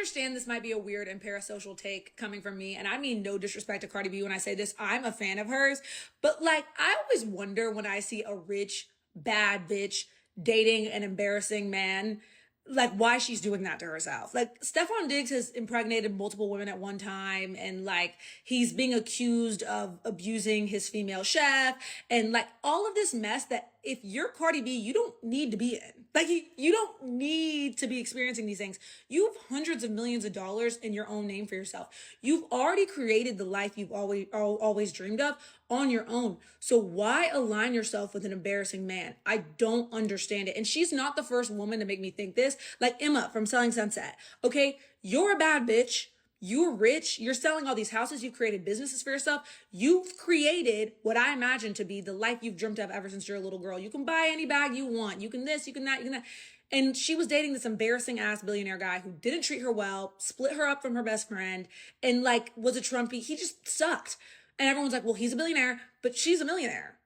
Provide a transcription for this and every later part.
understand this might be a weird and parasocial take coming from me, and I mean no disrespect to Cardi B when I say this. I'm a fan of hers, but like I always wonder when I see a rich, bad bitch dating an embarrassing man, like why she's doing that to herself. Like Stephon Diggs has impregnated multiple women at one time, and like he's being accused of abusing his female chef, and like all of this mess that if you're Cardi B, you don't need to be in. Like you don't need to be experiencing these things. You have hundreds of millions of dollars in your own name for yourself. You've already created the life you've always dreamed of on your own. So why align yourself with an embarrassing man? I don't understand it. And she's not the first woman to make me think this. Like Emma from Selling Sunset. Okay, you're a bad bitch. You're rich. You're selling all these houses. You've created businesses for yourself. You've created what I imagine to be the life you've dreamt of ever since you're a little girl. You can buy any bag you want. You can this, you can that, you can that. And she was dating this embarrassing ass billionaire guy who didn't treat her well, split her up from her best friend, and like was a Trumpy. He just sucked. And everyone's like, well, he's a billionaire, but she's a millionaire.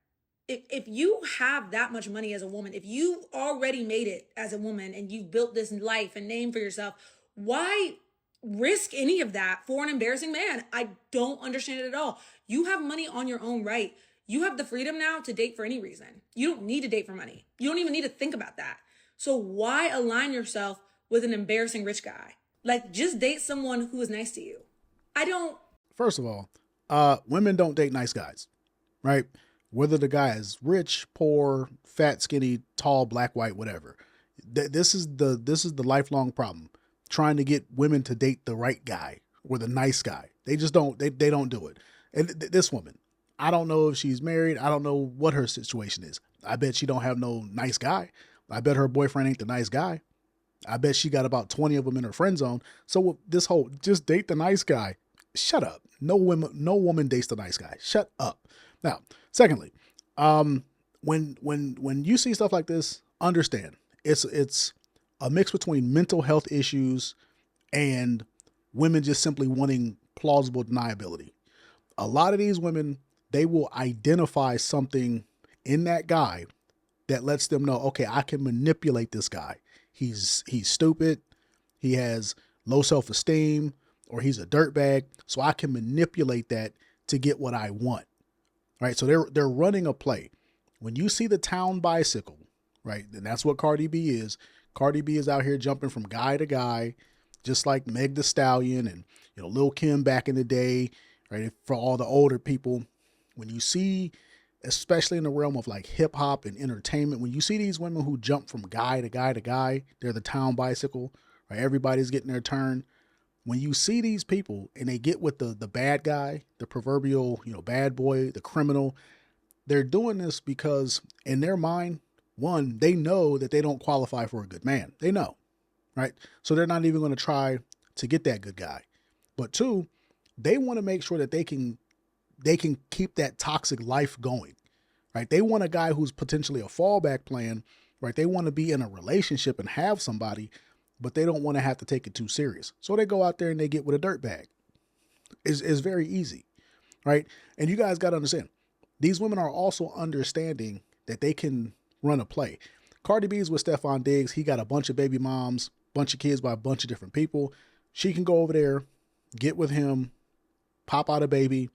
If you have that much money as a woman, if you've already made it as a woman and you've built this life and name for yourself, why risk any of that for an embarrassing man? I don't understand it at all. You have money on your own right. You have the freedom now to date for any reason. You don't need to date for money. You don't even need to think about that. So why align yourself with an embarrassing rich guy? Like just date someone who is nice to you. I don't. First of all, women don't date nice guys, right? Whether the guy is rich, poor, fat, skinny, tall, black, white, whatever. This is the lifelong problem. Trying to get women to date the right guy or the nice guy. They just don't, they don't do it. And this woman, I don't know if she's married. I don't know what her situation is. I bet she don't have no nice guy. I bet her boyfriend ain't the nice guy. I bet she got about 20 of them in her friend zone. So this whole, just date the nice guy. Shut up. No woman dates the nice guy. Shut up. Now, secondly, when you see stuff like this, understand it's a mix between mental health issues and women just simply wanting plausible deniability. A lot of these women, they will identify something in that guy that lets them know, okay, I can manipulate this guy. He's stupid. He has low self-esteem, or he's a dirtbag. So I can manipulate that to get what I want. Right. So they're running a play. When you see the town bicycle, right, and that's what Cardi B is. Cardi B is out here jumping from guy to guy, just like Meg Thee Stallion and, Lil Kim back in the day, right? For all the older people, when you see, especially in the realm of like hip hop and entertainment, when you see these women who jump from guy to guy to guy, they're the town bicycle, right? Everybody's getting their turn. When you see these people and they get with the bad guy, the proverbial, bad boy, the criminal, they're doing this because in their mind, one, they know that they don't qualify for a good man. They know, right? So they're not even going to try to get that good guy. But two, they want to make sure that they can keep that toxic life going, right? They want a guy who's potentially a fallback plan, right? They want to be in a relationship and have somebody, but they don't want to have to take it too serious. So they go out there and they get with a dirtbag. It's very easy, right? And you guys got to understand, these women are also understanding that they can run a play. Cardi B's with Stephon Diggs. He got a bunch of baby moms, bunch of kids by a bunch of different people. She can go over there, get with him, pop out a baby,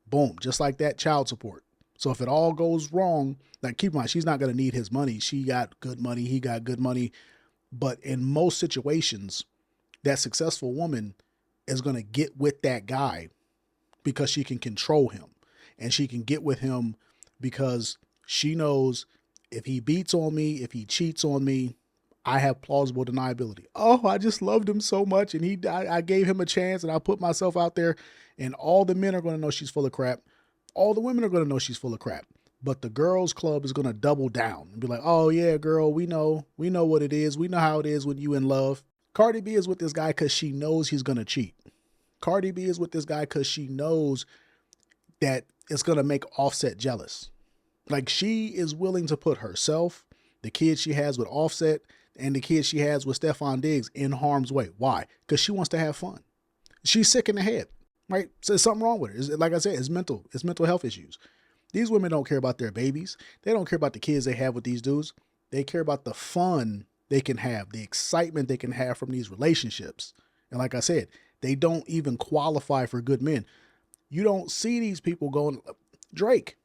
boom, just like that, child support. So if it all goes wrong, like keep in mind, she's not going to need his money. She got good money. He got good money. But in most situations, that successful woman is going to get with that guy because she can control him, and she can get with him because she knows if he beats on me, if he cheats on me, I have plausible deniability. Oh, I just loved him so much, and I gave him a chance, and I put myself out there, and all the men are going to know she's full of crap. All the women are going to know she's full of crap. But the girls club is going to double down and be like, oh yeah, girl, we know what it is. We know how it is when you in love. Cardi B is with this guy because she knows he's going to cheat. Cardi B is with this guy because she knows that it's going to make Offset jealous. Like she is willing to put herself, the kids she has with Offset, and the kids she has with Stephon Diggs in harm's way. Why? Because she wants to have fun. She's sick in the head, right? So there's something wrong with her. Like I said, it's mental health issues. These women don't care about their babies. They don't care about the kids they have with these dudes. They care about the fun they can have, the excitement they can have from these relationships. And like I said, they don't even qualify for good men. You don't see these people going. Drake.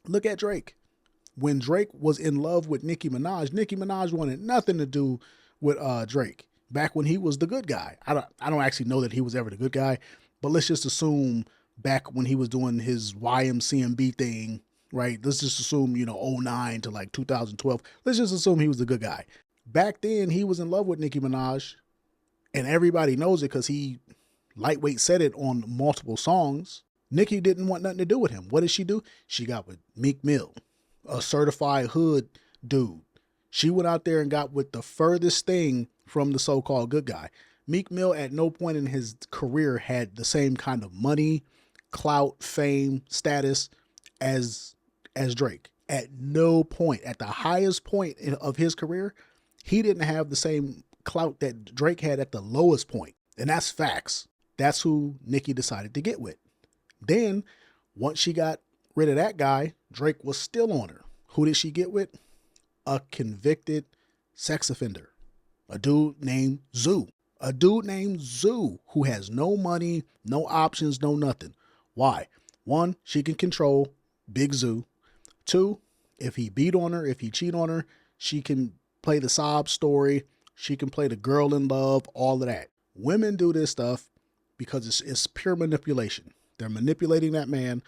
Look at Drake. When Drake was in love with Nicki Minaj wanted nothing to do with Drake. Back when he was the good guy. I don't actually know that he was ever the good guy, but let's just assume back when he was doing his YMCMB thing, right? Let's just assume, '09 to like 2012. Let's just assume he was the good guy. Back then, he was in love with Nicki Minaj, and everybody knows it because he lightweight said it on multiple songs. Nicki didn't want nothing to do with him. What did she do? She got with Meek Mill, a certified hood dude. She went out there and got with the furthest thing from the so-called good guy. Meek Mill at no point in his career had the same kind of money, clout, fame, status as Drake. At no point, at the highest point of his career, he didn't have the same clout that Drake had at the lowest point. And that's facts. That's who Nicki decided to get with. Then, once she got rid of that guy, Drake was still on her. Who did she get with? A convicted sex offender. A dude named Zoo. A dude named Zoo who has no money, no options, no nothing. Why? One, she can control Big Zoo. Two, if he beat on her, if he cheat on her, she can play the sob story. She can play the girl in love, all of that. Women do this stuff because it's pure manipulation. They're manipulating that man.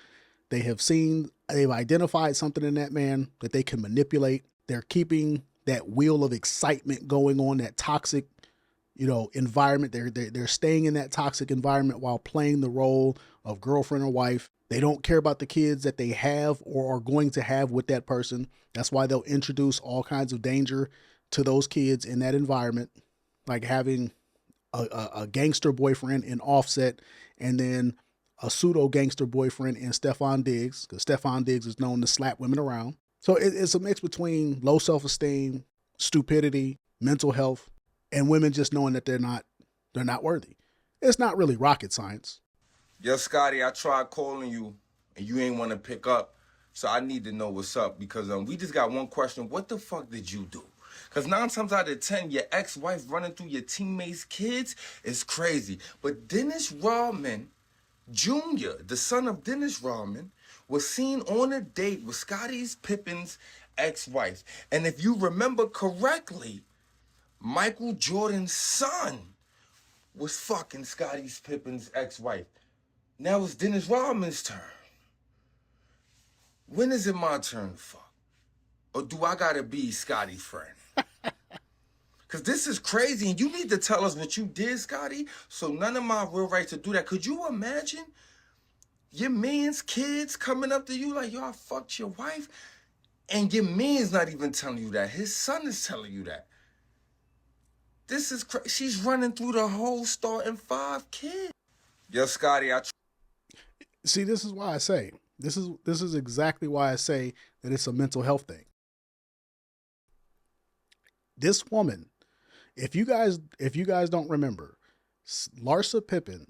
They've identified something in that man that they can manipulate. They're keeping that wheel of excitement going on, that toxic, environment. They're staying in that toxic environment while playing the role of girlfriend or wife. They don't care about the kids that they have or are going to have with that person. That's why they'll introduce all kinds of danger to those kids in that environment, like having a gangster boyfriend in Offset and then a pseudo gangster boyfriend in Stephon Diggs, because Stephon Diggs is known to slap women around. So it's a mix between low self-esteem, stupidity, mental health, and women just knowing that they're not worthy. It's not really rocket science. Yo, Scotty, I tried calling you, and you ain't want to pick up, so I need to know what's up, because we just got one question. What the fuck did you do? Because 9 times out of 10, your ex-wife running through your teammates' kids is crazy. But Dennis Rodman Jr., the son of Dennis Rodman, was seen on a date with Scottie Pippen's ex-wife. And if you remember correctly, Michael Jordan's son was fucking Scottie Pippen's ex-wife. Now it's Dennis Rodman's turn. When is it my turn to fuck? Or do I gotta be Scottie's friend? Because this is crazy, and you need to tell us what you did, Scotty, so none of my real rights to do that. Could you imagine your man's kids coming up to you like, yo, I fucked your wife? And your man's not even telling you that. His son is telling you that. This is crazy. She's running through the whole starting 5 kids. Yo, Scotty, See, this is why I say, this is exactly why I say that it's a mental health thing. This woman, if you guys don't remember, Larsa Pippen,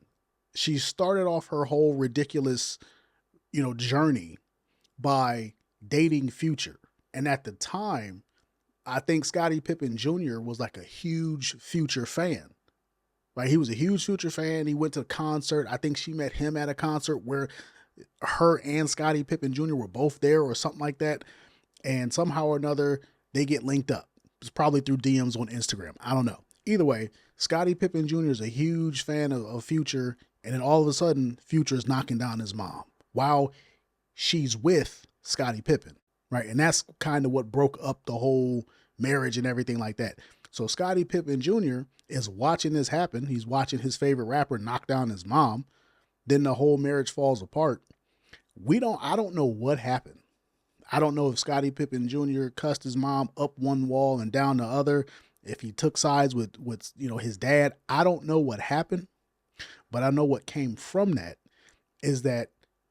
she started off her whole ridiculous, journey by dating Future. And at the time, I think Scottie Pippen Jr. was like a huge Future fan. Right? He was a huge Future fan. He went to a concert. I think she met him at a concert where her and Scottie Pippen Jr. were both there or something like that. And somehow or another, they get linked up. It's probably through DMs on Instagram. I don't know. Either way, Scottie Pippen Jr. is a huge fan of Future. And then all of a sudden, Future is knocking down his mom while she's with Scottie Pippen. Right? And that's kind of what broke up the whole marriage and everything like that. So Scottie Pippen Jr. is watching this happen. He's watching his favorite rapper knock down his mom. Then the whole marriage falls apart. I don't know what happened. I don't know if Scottie Pippen Jr. cussed his mom up one wall and down the other, if he took sides with his dad. I don't know what happened, but I know what came from that is that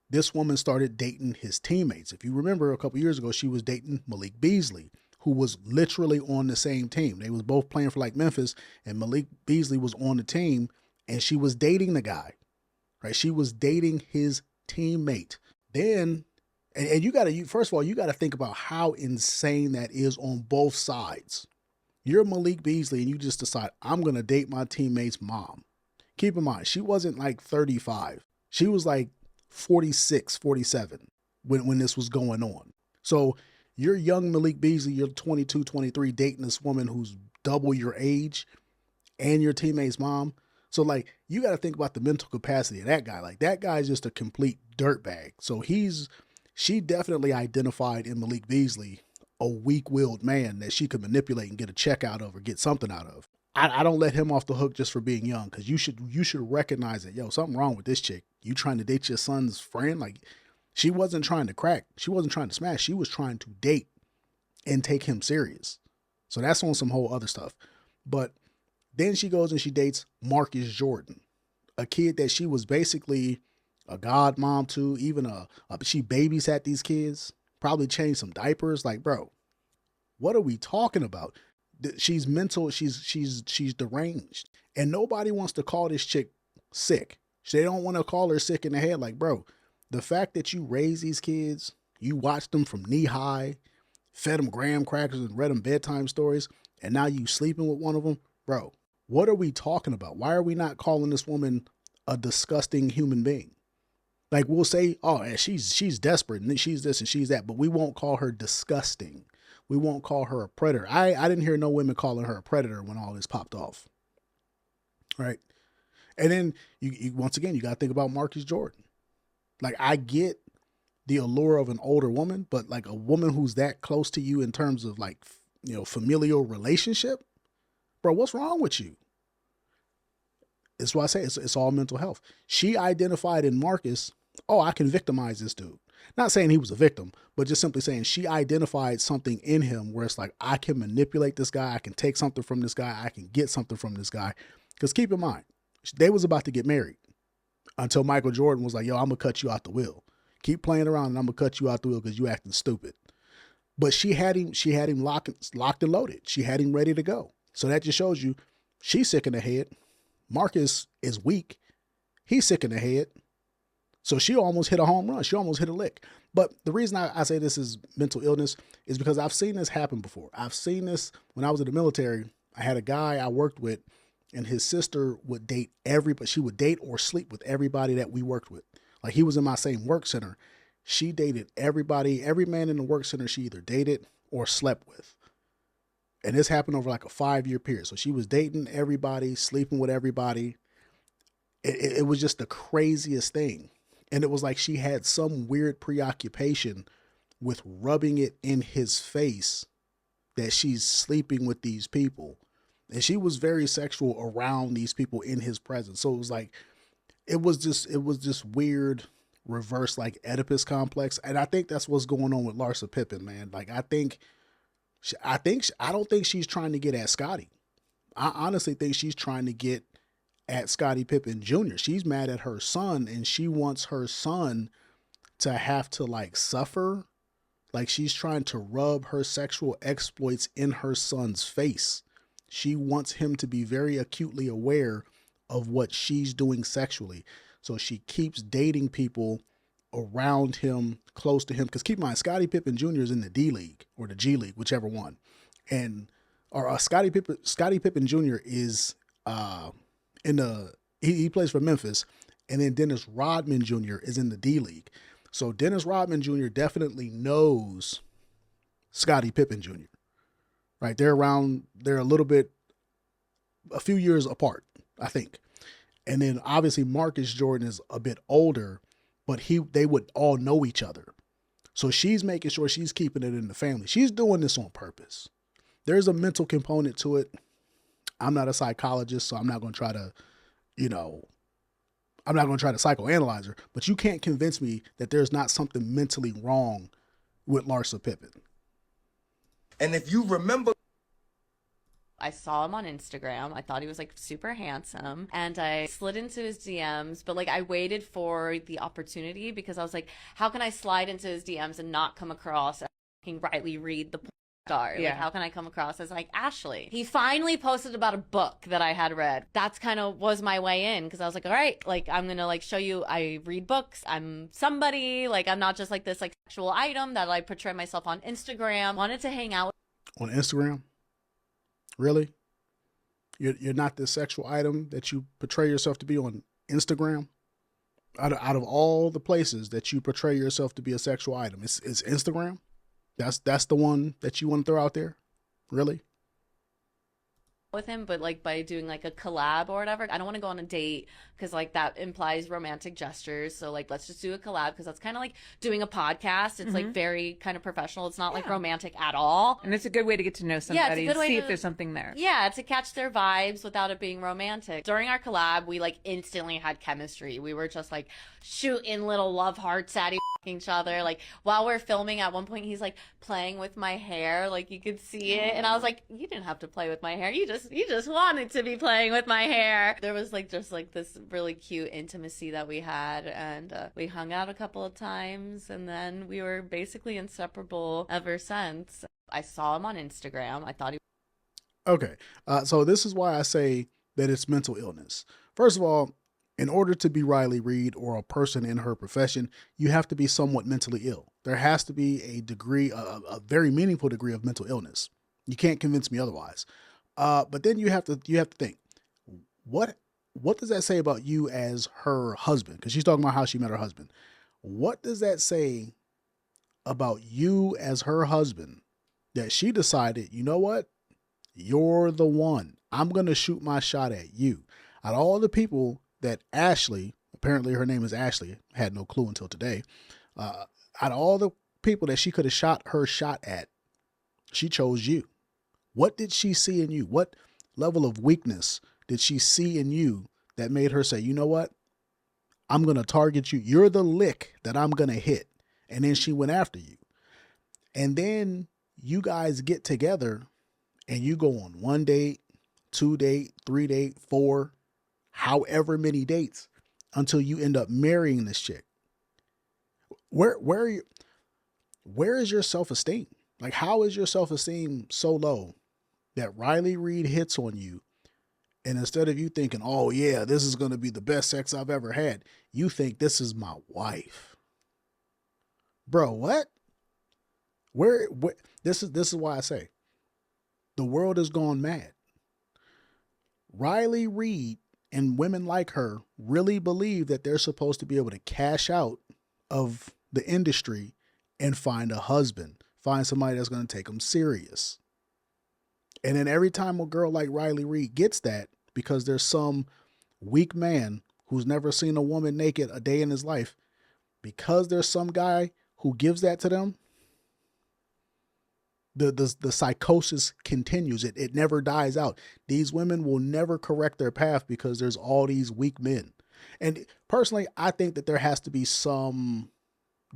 this woman started dating his teammates. If you remember a couple years ago, she was dating Malik Beasley, who was literally on the same team. They was both playing for like Memphis, and Malik Beasley was on the team, and she was dating the guy, right? She was dating his teammate. Then, and first of all, you got to think about how insane that is on both sides. You're Malik Beasley and you just decide, I'm going to date my teammate's mom. Keep in mind, she wasn't like 35. She was like 46, 47 when this was going on. So you're young Malik Beasley, you're 22, 23, dating this woman who's double your age and your teammate's mom. So like, you got to think about the mental capacity of that guy. Like, that guy's just a complete dirtbag. So she definitely identified in Malik Beasley a weak-willed man that she could manipulate and get a check out of or get something out of. I don't let him off the hook just for being young, because you should recognize that, yo, something wrong with this chick. You trying to date your son's friend? Like, she wasn't trying to crack. She wasn't trying to smash. She was trying to date and take him serious. So that's on some whole other stuff. But then she goes and she dates Marcus Jordan, a kid that she was basically a godmom to, even she babysat these kids, probably changed some diapers. Like, bro, what are we talking about? She's mental. She's deranged, and nobody wants to call this chick sick. They don't want to call her sick in the head. Like, bro, the fact that you raise these kids, you watched them from knee high, fed them graham crackers and read them bedtime stories, and now you sleeping with one of them, bro. What are we talking about? Why are we not calling this woman a disgusting human being? Like, we'll say, oh, she's desperate and she's this and she's that, but we won't call her disgusting. We won't call her a predator. I didn't hear no women calling her a predator when all this popped off. Right. And then you once again, you got to think about Marcus Jordan. Like, I get the allure of an older woman, but like a woman who's that close to you in terms of like, familial relationship, bro, what's wrong with you? It's why I say it's all mental health. She identified in Marcus, oh, I can victimize this dude. Not saying he was a victim, but just simply saying she identified something in him where it's like, I can manipulate this guy. I can take something from this guy. I can get something from this guy. Because keep in mind, they was about to get married until Michael Jordan was like, yo, I'm going to cut you out the wheel. Keep playing around and I'm going to cut you out the wheel because you acting stupid. But she had him locked and loaded. She had him ready to go. So that just shows you she's sick in the head. Marcus is weak. He's sick in the head. So she almost hit a home run. She almost hit a lick. But the reason I say this is mental illness is because I've seen this happen before. I've seen this when I was in the military. I had a guy I worked with, and his sister would date everybody. She would date or sleep with everybody that we worked with. Like, he was in my same work center. She dated everybody, every man in the work center she either dated or slept with. And this happened over like a 5-year period. So she was dating everybody, sleeping with everybody. It was just the craziest thing. And it was like she had some weird preoccupation with rubbing it in his face that she's sleeping with these people. And she was very sexual around these people in his presence. So it was like, it was just weird reverse, like Oedipus complex. And I think that's what's going on with Larsa Pippen, man. Like, I don't think she's trying to get at Scotty. I honestly think she's trying to get at Scottie Pippen Jr. She's mad at her son, and she wants her son to have to like suffer. Like, she's trying to rub her sexual exploits in her son's face. She wants him to be very acutely aware of what she's doing sexually. So she keeps dating people around him, close to him. Because keep in mind, Scottie Pippen Jr. is in the D League or the G League, whichever one. And Scottie Pippen Jr. is he plays for Memphis, and then Dennis Rodman Jr. is in the D League. So Dennis Rodman Jr. definitely knows Scottie Pippen Jr. Right? They're a few years apart, I think. And then obviously Marcus Jordan is a bit older, but they would all know each other. So she's making sure she's keeping it in the family. She's doing this on purpose. There's a mental component to it. I'm not a psychologist, so I'm not going to try to, psychoanalyze her, but you can't convince me that there's not something mentally wrong with Larsa Pippen. And if you remember, I saw him on Instagram. I thought he was like super handsome, and I slid into his DMs, but like I waited for the opportunity because I was like, how can I slide into his DMs and not come across as fucking Riley Reid, the star? Yeah. Like, how can I come across as like Ashley? He finally posted about a book that I had read. That's kind of was my way in, because I was like, all right, like I'm gonna like show you I read books. I'm somebody, like I'm not just like this like sexual item that I portray myself on Instagram. Wanted to hang out On Instagram? Really? You're not this sexual item that you portray yourself to be on Instagram? Out of all the places that you portray yourself to be a sexual item, it's Instagram? That's the one that you want to throw out there? Really? With him, but like by doing like a collab or whatever. I don't want to go on a date because like that implies romantic gestures. So like let's just do a collab because that's kind of like doing a podcast. It's like very kind of professional. It's not like romantic at all. And it's a good way to get to know somebody good and way see to- if there's something there. Yeah, to catch their vibes without it being romantic. During our collab, we like instantly had chemistry. We were just like shooting little love hearts at each other. Like while we're filming, at one point he's like playing with my hair, like you could see it, and I was like, you didn't have to play with my hair. You just wanted to be playing with my hair. There was like just like this really cute intimacy that we had, and we hung out a couple of times, and then we were basically inseparable ever since. I saw him on Instagram. I thought he Okay. So this is why I say that it's mental illness. First of all, in order to be Riley Reid or a person in her profession, you have to be somewhat mentally ill. There has to be a degree, a very meaningful degree of mental illness. You can't convince me otherwise. But then you have to think, what does that say about you as her husband? Because she's talking about how she met her husband. What does that say about you as her husband that she decided, you know what? You're the one. I'm going to shoot my shot at you. Out of all the people that Ashley, apparently her name is Ashley, had no clue until today. Out of all the people that she could have shot her shot at, she chose you. What did she see in you? What level of weakness did she see in you that made her say, you know what? I'm going to target you. You're the lick that I'm going to hit. And then she went after you. And then you guys get together and you go on 1 date, 2 date, 3 date, 4, however many dates until you end up marrying this chick. Where is your self-esteem? Like, how is your self-esteem so low that Riley Reid hits on you? And instead of you thinking, oh yeah, this is going to be the best sex I've ever had, you think this is my wife. Bro, what? Where this is why I say the world has gone mad. Riley Reid and women like her really believe that they're supposed to be able to cash out of the industry and find a husband, find somebody that's going to take them serious. And then every time a girl like Riley Reid gets that, because there's some weak man who's never seen a woman naked a day in his life, because there's some guy who gives that to them, the psychosis continues. It never dies out. These women will never correct their path because there's all these weak men. And personally, I think that there has to be some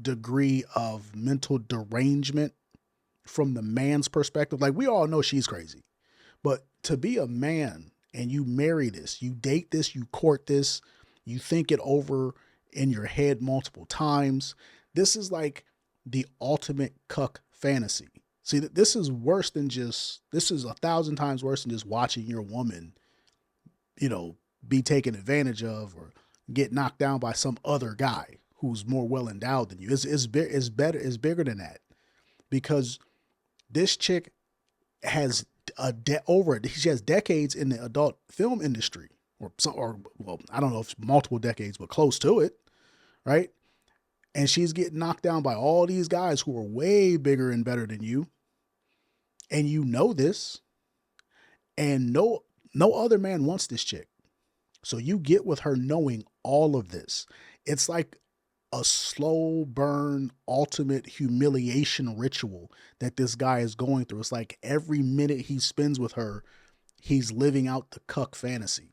degree of mental derangement from the man's perspective. Like, we all know she's crazy, but to be a man and you marry this, you date this, you court this, you think it over in your head multiple times. This is like the ultimate cuck fantasy. See, this is worse than this is 1,000 times worse than just watching your woman, be taken advantage of or get knocked down by some other guy who's more well endowed than you. It's bigger than that, because this chick has she has decades in the adult film industry, or I don't know if it's multiple decades, but close to it, right? And she's getting knocked down by all these guys who are way bigger and better than you. And you know this. And no other man wants this chick. So you get with her knowing all of this. It's like a slow burn, ultimate humiliation ritual that this guy is going through. It's like every minute he spends with her, he's living out the cuck fantasy.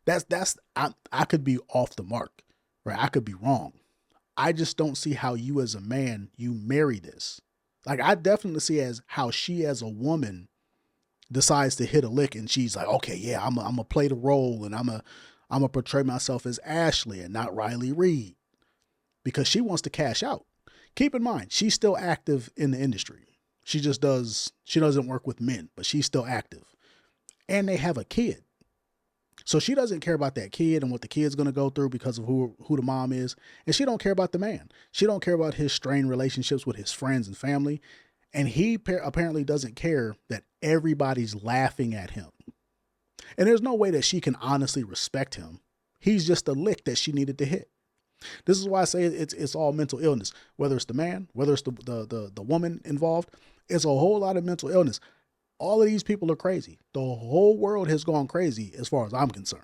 I could be off the mark, right? I could be wrong. I just don't see how you as a man, you marry this. Like, I definitely see as how she as a woman decides to hit a lick and she's like, okay, yeah, I'm gonna play the role and I'm gonna portray myself as Ashley and not Riley Reid, because she wants to cash out. Keep in mind, she's still active in the industry. She doesn't work with men, but she's still active. And they have a kid. So she doesn't care about that kid and what the kid's going to go through because of who the mom is. And she don't care about the man. She don't care about his strained relationships with his friends and family. And he apparently doesn't care that everybody's laughing at him. And there's no way that she can honestly respect him. He's just a lick that she needed to hit. This is why I say it's all mental illness. Whether it's the man, whether it's the woman involved, it's a whole lot of mental illness. All of these people are crazy. The whole world has gone crazy as far as I'm concerned.